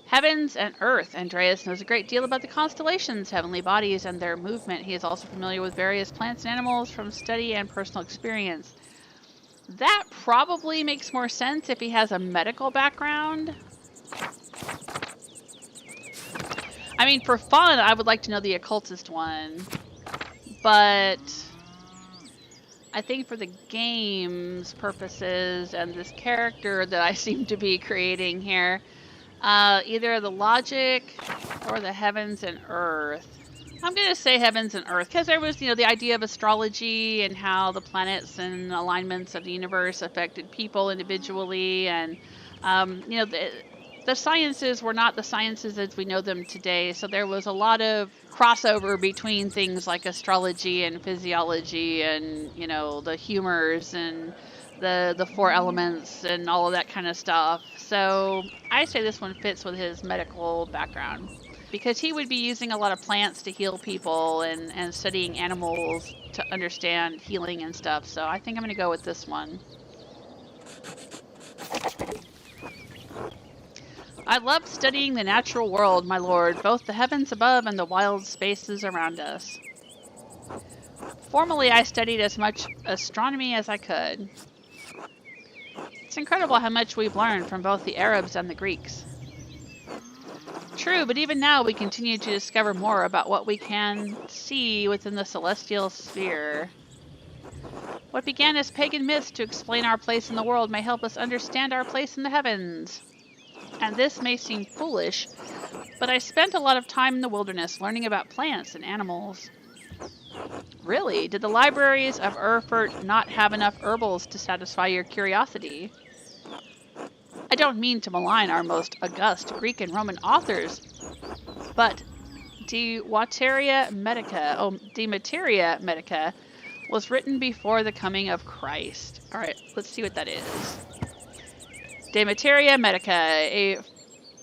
Heavens and Earth. Andreas knows a great deal about the constellations, heavenly bodies, and their movement. He is also familiar with various plants and animals from study and personal experience. That probably makes more sense if he has a medical background. I mean, for fun, I would like to know the occultist one, but I think for the game's purposes and this character that I seem to be creating here, either the logic or the heavens and earth. I'm going to say heavens and earth because there was, you know, the idea of astrology and how the planets and alignments of the universe affected people individually, and you know, the sciences were not the sciences as we know them today, so there was a lot of crossover between things like astrology and physiology and, you know, the humors and the four elements and all of that kind of stuff. So I say this one fits with his medical background because he would be using a lot of plants to heal people and studying animals to understand healing and stuff. So I think I'm going to go with this one. I love studying the natural world, my lord, both the heavens above and the wild spaces around us. Formerly, I studied as much astronomy as I could. It's incredible how much we've learned from both the Arabs and the Greeks. True, but even now we continue to discover more about what we can see within the celestial sphere. What began as pagan myths to explain our place in the world may help us understand our place in the heavens. And this may seem foolish, but I spent a lot of time in the wilderness learning about plants and animals. Really? Did the libraries of Erfurt not have enough herbals to satisfy your curiosity? I don't mean to malign our most august Greek and Roman authors, but De Materia Medica was written before the coming of Christ. All right, let's see what that is. De Materia Medica, a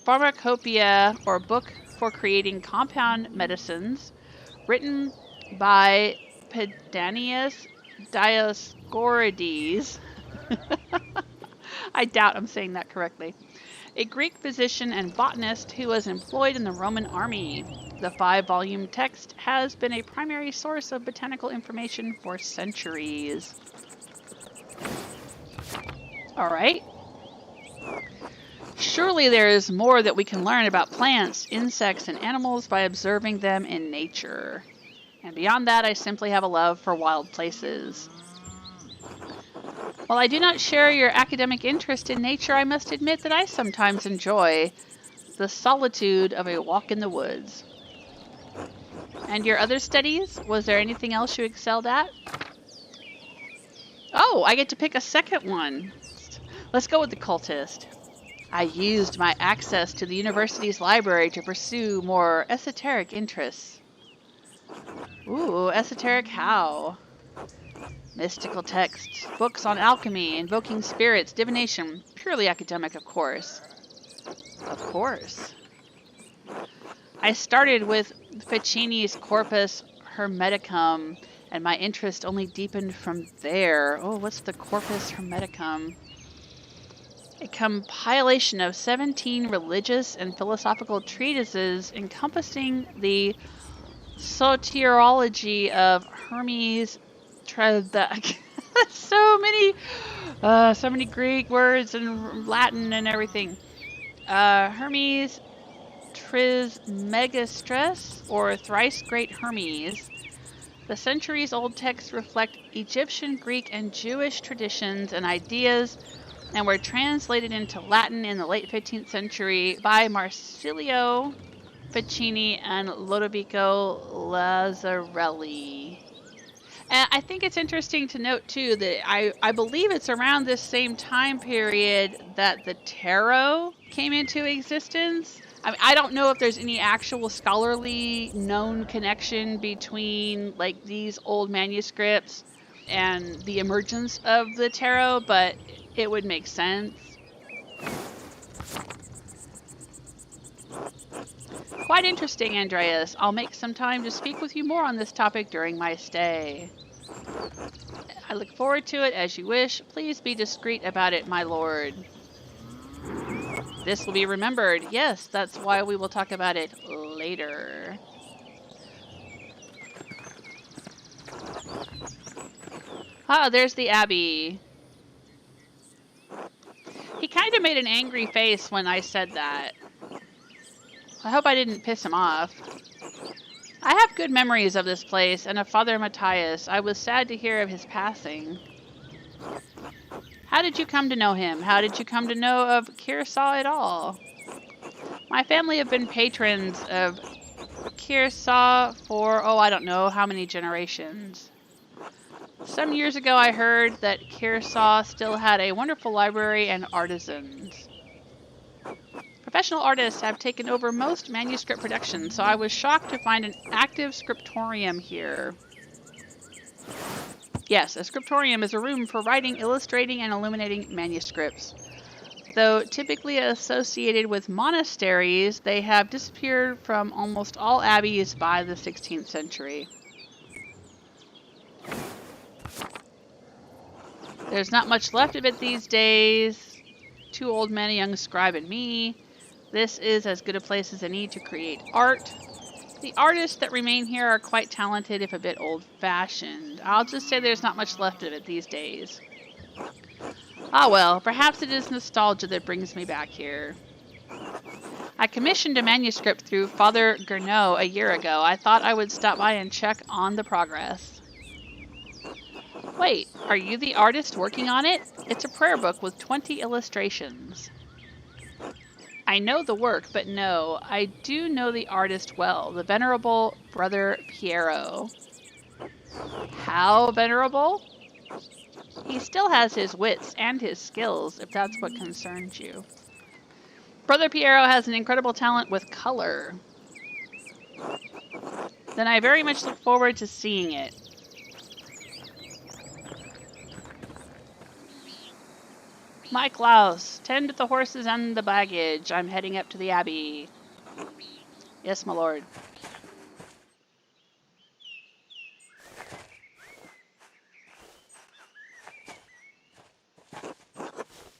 pharmacopoeia or book for creating compound medicines, written by Pedanius Dioscorides. I doubt I'm saying that correctly. A Greek physician and botanist who was employed in the Roman army. The 5-volume text has been a primary source of botanical information for centuries. All right. Surely there is more that we can learn about plants, insects, and animals by observing them in nature. And beyond that, I simply have a love for wild places. While I do not share your academic interest in nature, I must admit that I sometimes enjoy the solitude of a walk in the woods. And your other studies? Was there anything else you excelled at? Oh, I get to pick a second one. Let's go with the cultist. I used my access to the university's library to pursue more esoteric interests. Ooh, esoteric how? Mystical texts, books on alchemy, invoking spirits, divination. Purely academic, of course. Of course. I started with Ficini's Corpus Hermeticum and my interest only deepened from there. Oh, what's the Corpus Hermeticum? A compilation of 17 religious and philosophical treatises encompassing the soteriology of Hermes so many Greek words and Latin and everything. Hermes Trismegistus, or Thrice Great Hermes. The centuries-old texts reflect Egyptian, Greek, and Jewish traditions and ideas, and were translated into Latin in the late 15th century by Marsilio Ficini and Lodovico Lazzarelli. And I think it's interesting to note, too, that I believe it's around this same time period that the tarot came into existence. I mean, I don't know if there's any actual scholarly known connection between, like, these old manuscripts and the emergence of the tarot, but it would make sense. Quite interesting, Andreas. I'll make some time to speak with you more on this topic during my stay. I look forward to it as you wish. Please be discreet about it, my lord. This will be remembered. Yes, that's why we will talk about it later. Ah, there's the Abbey. He kind of made an angry face when I said that. I hope I didn't piss him off. I have good memories of this place and of Father Matthias. I was sad to hear of his passing. How did you come to know him? How did you come to know of Kearsarge at all? My family have been patrons of Kearsarge for, I don't know how many generations. Some years ago I heard that Kearsarge still had a wonderful library and artisans. Professional artists have taken over most manuscript production, so I was shocked to find an active scriptorium here. Yes, a scriptorium is a room for writing, illustrating, and illuminating manuscripts. Though typically associated with monasteries, they have disappeared from almost all abbeys by the 16th century. There's not much left of it these days. 2 old men, a young scribe, and me. This is as good a place as any to create art. The artists that remain here are quite talented, if a bit old-fashioned. I'll just say there's not much left of it these days. Ah well, perhaps it is nostalgia that brings me back here. I commissioned a manuscript through Father Gernot a year ago. I thought I would stop by and check on the progress. Wait, are you the artist working on it? It's a prayer book with 20 illustrations. I know the work, but no, I do know the artist well, the venerable Brother Piero. How venerable? He still has his wits and his skills, if that's what concerns you. Brother Piero has an incredible talent with color. Then I very much look forward to seeing it. My Claus, tend to the horses and the baggage. I'm heading up to the Abbey. Yes, my lord.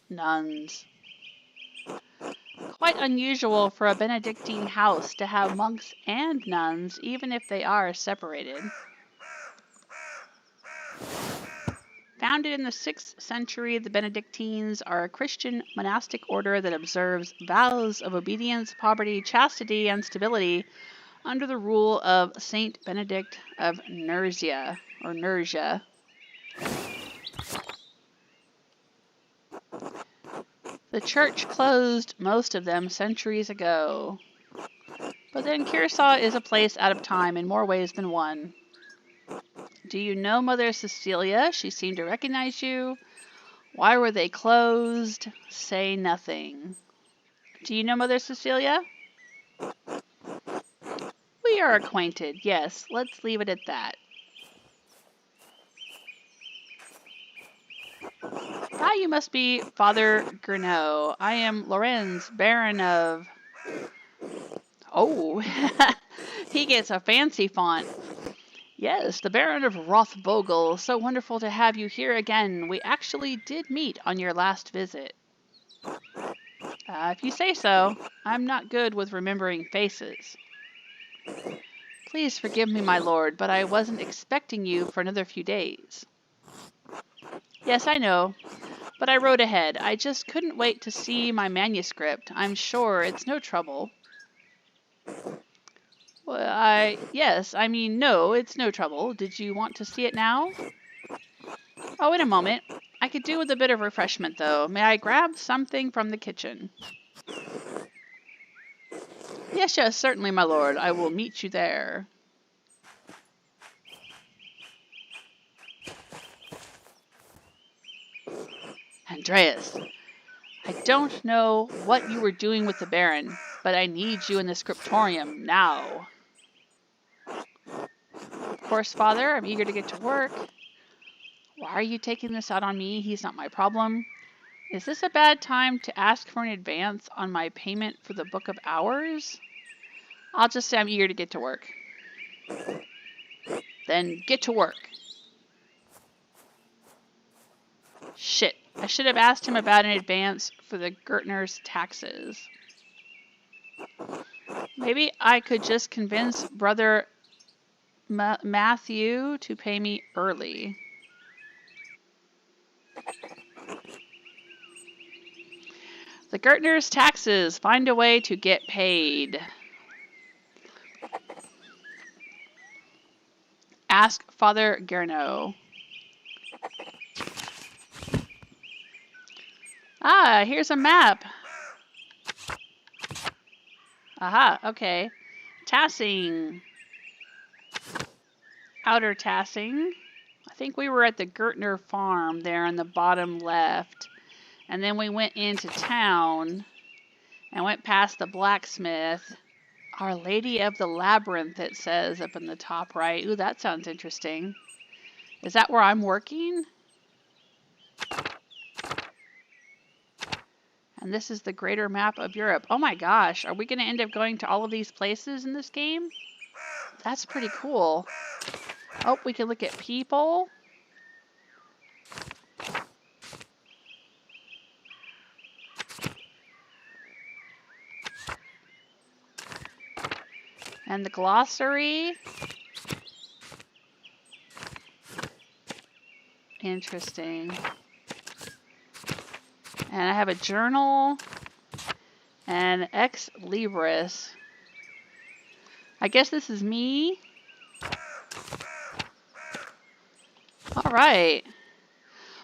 Nuns. Quite unusual for a Benedictine house to have monks and nuns, even if they are separated. Founded in the 6th century, the Benedictines are a Christian monastic order that observes vows of obedience, poverty, chastity, and stability under the rule of Saint Benedict of Nursia, or Nursia. The church closed most of them centuries ago. But then Kearsarge is a place out of time in more ways than one. Do you know Mother Cecilia? She seemed to recognize you. Why were they closed? Say nothing. Do you know Mother Cecilia? We are acquainted. Yes, let's leave it at that. Ah, you must be Father Gernot. I am Lorenz, Baron of... Oh, he gets a fancy font. Yes, the Baron of Rothvogel. So wonderful to have you here again. We actually did meet on your last visit. If you say so. I'm not good with remembering faces. Please forgive me, my lord, but I wasn't expecting you for another few days. Yes, I know, but I wrote ahead. I just couldn't wait to see my manuscript. I'm sure it's no trouble. Well, no, it's no trouble. Did you want to see it now? Oh, in a moment. I could do with a bit of refreshment, though. May I grab something from the kitchen? Yes, certainly, my lord. I will meet you there. Andreas, I don't know what you were doing with the Baron, but I need you in the scriptorium now. Of course, Father, I'm eager to get to work. Why are you taking this out on me? He's not my problem. Is this a bad time to ask for an advance on my payment for the Book of Hours? I'll just say I'm eager to get to work. Then get to work. Shit, I should have asked him about an advance for the Gertner's taxes. Maybe I could just convince Brother Matthew to pay me early. The Gertner's taxes. Find a way to get paid. Ask Father Gerno. Ah, here's a map. Aha, okay. Tassing. Outer Tassing. I think we were at the Gertner farm there on the bottom left. And then we went into town and went past the blacksmith. Our Lady of the Labyrinth, it says up in the top right. Ooh, that sounds interesting. Is that where I'm working? And this is the greater map of Europe. Oh my gosh, are we going to end up going to all of these places in this game? That's pretty cool. Oh, we can look at people. And the glossary. Interesting. And I have a journal and Ex Libris. I guess this is me. All right.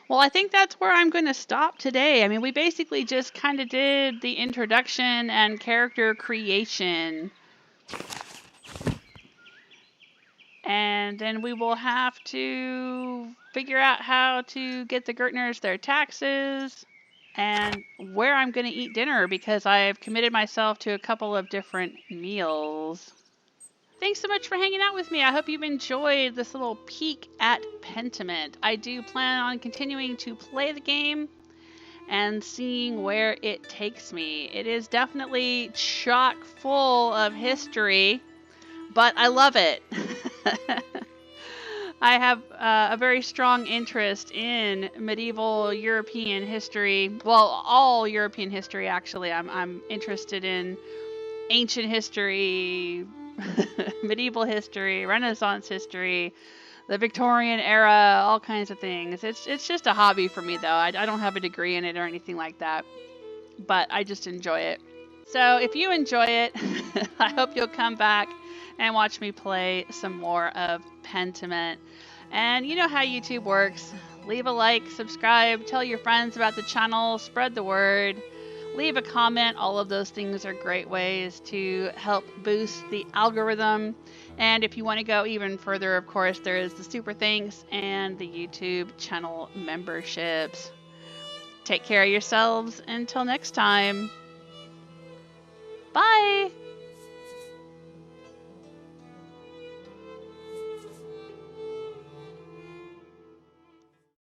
Well, I think that's where I'm going to stop today. I mean, we basically just kind of did the introduction and character creation. And then we will have to figure out how to get the Gertners their taxes and where I'm going to eat dinner because I've committed myself to a couple of different meals. Thanks so much for hanging out with me. I hope you've enjoyed this little peek at Pentiment. I do plan on continuing to play the game and seeing where it takes me. It is definitely chock full of history, but I love it. I have a very strong interest in medieval European history. Well, all European history, actually. I'm interested in ancient history, medieval history, Renaissance history, the Victorian era, all kinds of things. It's just a hobby for me, though. I don't have a degree in it or anything like that, but I just enjoy it. So if you enjoy it, I hope you'll come back and watch me play some more of Pentiment. And you know how YouTube works. Leave a like, subscribe, tell your friends about the channel, spread the word, leave a comment. All of those things are great ways to help boost the algorithm. And if you want to go even further, of course, there is the super thanks and the YouTube channel memberships. Take care of yourselves until next time. Bye!